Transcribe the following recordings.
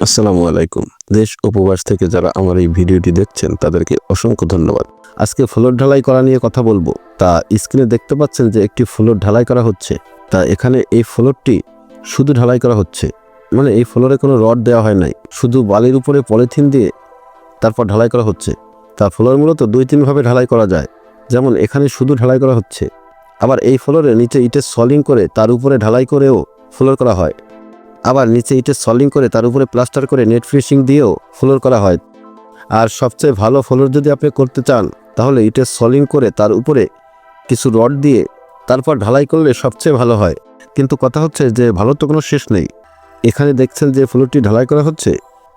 আসসালামু আলাইকুম। দেশ উপবাস থেকে যারা আমার এই ভিডিওটি দেখছেন তাদেরকে অসংখ্য ধন্যবাদ। আজকে ফ্লোর ঢালাই করা নিয়ে কথা বলবো। তা স্ক্রিনে দেখতে পাচ্ছেন যে একটি ফ্লোর ঢালাই করা হচ্ছে। তা এখানে এই ফ্লোরটি শুধু ঢালাই করা হচ্ছে, মানে এই ফ্লোরে কোনো রড দেওয়া হয় নাই, শুধু বালির উপরে পলিথিন দিয়ে তারপর ঢালাই করা হচ্ছে। তা ফ্লোর মূলত 2-3 ভাবে ঢালাই করা যায়। যেমন এখানে শুধু ঢালাই করা হচ্ছে, আবার এই ফ্লোরে নিচে ইটের সলিং করে তার উপরে ঢালাই করেও ফ্লোর করা হয়, আবার নিচে ইটের সলিং করে তার উপরে প্লাস্টার করে নেট ফিনিশিং দিয়েও ফ্লোর করা হয়। আর সবচেয়ে ভালো ফ্লোর যদি আপনি করতে চান তাহলে ইটের সলিং করে তার উপরে কিছু রড দিয়ে তারপর ঢালাই করলে সবচেয়ে ভালো হয়। কিন্তু কথা হচ্ছে যে ভালো তো কোনো শেষ নেই। এখানে দেখছেন যে ফ্লোরটি ঢালাই করা হচ্ছে,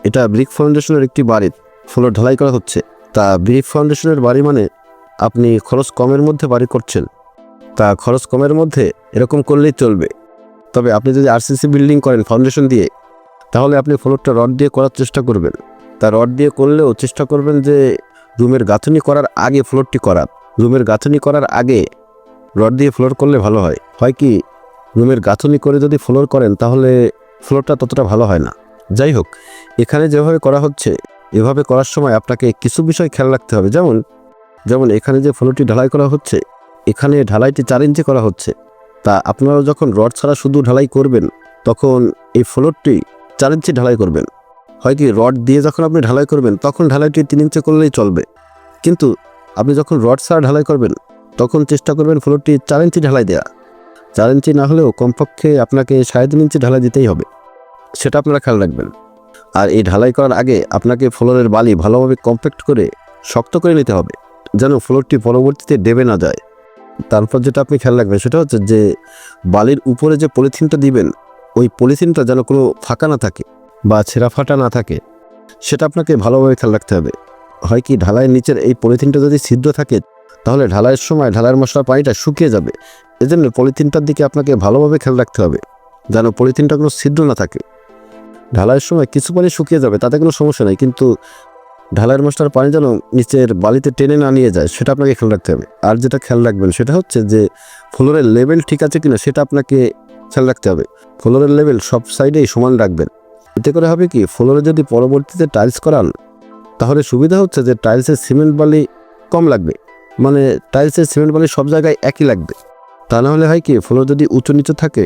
এটা ব্রিক ফাউন্ডেশনের একটি বাড়ির ফ্লোর ঢালাই করা হচ্ছে। তা ব্রিক ফাউন্ডেশনের বাড়ি মানে আপনি খরচ কমের মধ্যে বাড়ি করছেন। তা খরচ কমের মধ্যে এরকম করলেই চলবে। তবে আপনি যদি আরসিসি বিল্ডিং করেন ফাউন্ডেশন দিয়ে, তাহলে আপনি ফ্লোরটা রড দিয়ে করার চেষ্টা করবেন। তা রড দিয়ে করলেও চেষ্টা করবেন যে রুমের গাঁথনি করার আগে ফ্লোরটি করার। রুমের গাঁথনি করার আগে রড দিয়ে ফ্লোর করলে ভালো হয়। হয় কি, রুমের গাঁথনি করে যদি ফ্লোর করেন তাহলে ফ্লোরটা ততটা ভালো হয় না। যাই হোক, এখানে যেভাবে করা হচ্ছে এভাবে করার সময় আপনাকে কিছু বিষয় খেয়াল রাখতে হবে। যেমন এখানে যে ফ্লোরটি ঢালাই করা হচ্ছে, এখানে ঢালাইটি 4 ইঞ্চি করা হচ্ছে। তা আপনারা যখন রড ছাড়া শুধু ঢালাই করবেন তখন এই ফ্লোরটি 4 ইঞ্চি ঢালাই করবেন। হয় কি, রড দিয়ে যখন আপনি ঢালাই করবেন তখন ঢালাইটি 3 ইঞ্চি করলেই চলবে। কিন্তু আপনি যখন রড ছাড়া ঢালাই করবেন তখন চেষ্টা করবেন ফ্লোরটি 4 ইঞ্চি ঢালাই দেওয়া। 4 ইঞ্চি না হলেও কমপক্ষে আপনাকে 3.5 ইঞ্চি ঢালাই দিতেই হবে, সেটা আপনারা খেয়াল রাখবেন। আর এই ঢালাই করার আগে আপনাকে ফ্লোরের বালি ভালোভাবে কম্প্যাক্ট করে শক্ত করে নিতে হবে, যেন ফ্লোরটি পরবর্তীতে দেবে না যায়। তারপর যেটা আপনি খেয়াল রাখবেন সেটা হচ্ছে যে বালির উপরে যে পলিথিনটা দিবেন ওই পলিথিনটা যেন কোনো ফাঁকা না থাকে বা ছেঁড়া ফাটা না থাকে, সেটা আপনাকে ভালোভাবে খেয়াল রাখতে হবে। হয় কি, ঢালাইয়ের নিচের এই পলিথিনটা যদি ছিদ্র থাকে তাহলে ঢালাইয়ের সময় ঢালাইয়ের মশলার পানিটা শুকিয়ে যাবে। এজন্য পলিথিনটার দিকে আপনাকে ভালোভাবে খেয়াল রাখতে হবে যেন পলিথিনটা কোনো ছিদ্র না থাকে। ঢালাইয়ের সময় কিছু পানি শুকিয়ে যাবে, তাতে কোনো সমস্যা নেই, কিন্তু ঢালাইয়ের মশলার পানি যেন নিচের বালিতে টেনে না নিয়ে যায় সেটা আপনাকে খেয়াল রাখতে হবে। আর যেটা খেয়াল রাখবেন সেটা হচ্ছে যে ফ্লোরের লেভেল ঠিক আছে কিনা সেটা আপনাকে খেয়াল রাখতে হবে। ফ্লোরের লেভেল সব সাইডেই সমান রাখবেন। এতে করে হবে কি, ফ্লোরে যদি পরবর্তীতে টাইলস করান তাহলে সুবিধা হচ্ছে যে টাইলসের সিমেন্ট বালি কম লাগবে, মানে টাইলসের সিমেন্ট বালি সব জায়গায় একই লাগবে। তা না হলে হয় কি, ফ্লোর যদি উঁচু নিচু থাকে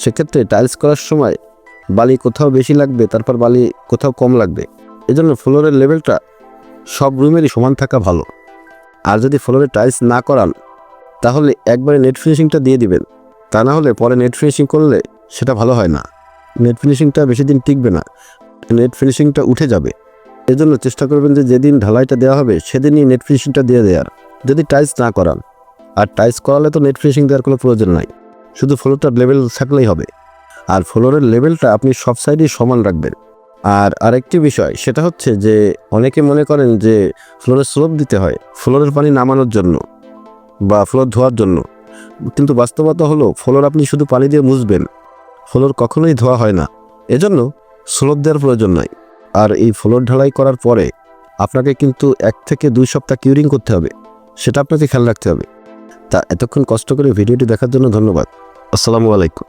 সেক্ষেত্রে টাইলস করার সময় বালি কোথাও বেশি লাগবে, তারপর বালি কোথাও কম লাগবে। এজন্য ফ্লোরের লেভেলটা সব রুমেরই সমান থাকা ভালো। আর যদি ফ্লোরে টাইলস না করান তাহলে একবারে নেট ফিনিশিংটা দিয়ে দিবেন, তা না হলে পরে নেট ফিনিশিং করলে সেটা ভালো হয় না। নেট ফিনিশিংটা বেশি দিন টিকবে না, নেট ফিনিশিংটা উঠে যাবে। এজন্য চেষ্টা করবেন যে যেদিন ঢালাইটা দেওয়া হবে সেদিনই নেট ফিনিশিংটা দিয়ে দেওয়ার, যদি টাইলস না করান। আর টাইলস করালে তো নেট ফিনিশিং দেওয়ার কোনো প্রয়োজন নাই, শুধু ফ্লোরটার লেভেল থাকলেই হবে। আর ফ্লোরের লেভেলটা আপনি সব সাইডেই সমান রাখবেন। আর আরেকটি বিষয় সেটা হচ্ছে যে অনেকে মনে করেন যে ফ্লোরে স্লোপ দিতে হয় ফ্লোরের পানি নামানোর জন্য বা ফ্লোর ধোয়ার জন্য, কিন্তু বাস্তবতা হলো ফ্লোর আপনি শুধু পানি দিয়ে মুছবেন, ফ্লোর কখনোই ধোয়া হয় না। এজন্য স্লোপ দেওয়ার প্রয়োজন নাই। আর এই ফ্লোর ঢালাই করার পরে আপনাকে কিন্তু 1 থেকে 2 সপ্তাহ কিউরিং করতে হবে, সেটা আপনাকে খেয়াল রাখতে হবে। তা এতক্ষণ কষ্ট করে ভিডিওটি দেখার জন্য ধন্যবাদ। আসসালামু আলাইকুম।